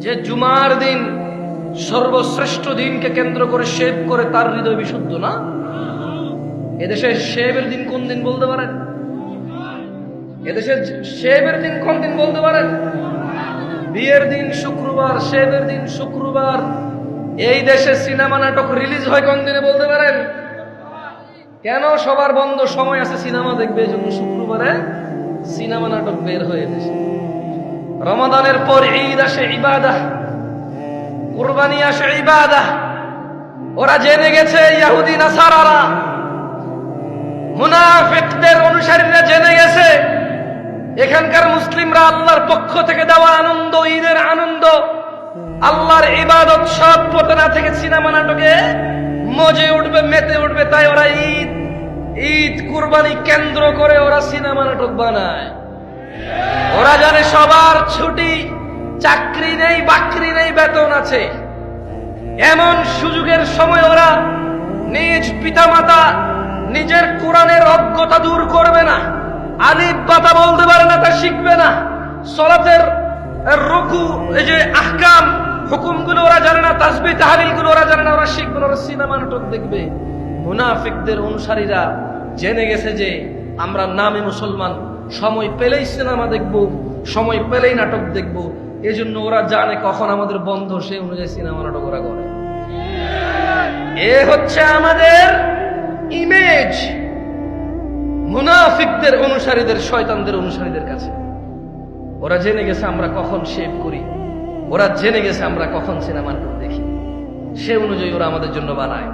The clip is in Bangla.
যে জুমার দিন সর্বশ্রেষ্ঠ দিনকে কেন্দ্র করে শেভ করে তার হৃদয় বিশুদ্ধ না? এদেশে শেভের দিন কোন দিন বলতে পারেন? এদেশে শেভের দিন কোন দিন বলতে পারেন? বিয়ের দিন শুক্রবার, শেভের দিন শুক্রবার। এই দেশে সিনেমা নাটক রিলিজ হয় কোন দিনে বলতে পারেন? কেন? সবার বন্ধ সময় আছে সিনেমা দেখবে, এই জন্য শুক্রবারে সিনেমা নাটক বের হয়ে দেশে। রমাদানের পর ঈদ আসে ইবাদাহ, কুরবানি আসে ইবাদাহ। ওরা জেনে গেছে, ইহুদি নাসারারা, মুনাফিকদের অনুসারীরা জেনে গেছে এখানকার মুসলিমরা আল্লাহর পক্ষ থেকে দেওয়া আনন্দ, ঈদের আনন্দ, আল্লাহর ইবাদত সব পতনা থেকে সিনেমা নাটকে মজে উঠবে, মেতে উঠবে। তাই ওরা ঈদ কুরবানি কেন্দ্র করে ওরা সিনেমা নাটক বানায়। ওরা জানে সবার ছুটি, চাকরি নেই, বাকরি নেই, বেতন আছে। এমন সুযোগের সময় ওরা নিজ পিতামাতা নিজের কোরআনের অজ্ঞতা দূর করবে না, আলিফ বাতা বলতে পারে না তা শিখবে না, সালাতের রুকু, এই যে আহকাম হুকুমগুলো ওরা জানে না, তাসবিহ তাহলিলগুলো ওরা জানে না, ওরা শিখবে না, ওরা সিনেমা নাটক দেখবে। মুনাফিকদের অনুসারীরা জেনে গেছে যে আমরা নামে মুসলমান, সময় পেলেই সিনেমা দেখব, সময় পেলেই নাটক দেখব। এজন্য ওরা জানে কখন আমাদের বন্ধ, সে অনুযায়ী সিনেমা নাটক ওরা করে। এ হচ্ছে আমাদের ইমেজ মুনাফিকদের অনুসারীদের, শয়তানদের অনুসারীদের কাছে। ওরা জেনে গেছে আমরা কখন শেভ করি, ওরা জেনে গেছে আমরা কখন সিনেমা নাটক দেখি, সে অনুযায়ী ওরা আমাদের জন্য বানায়।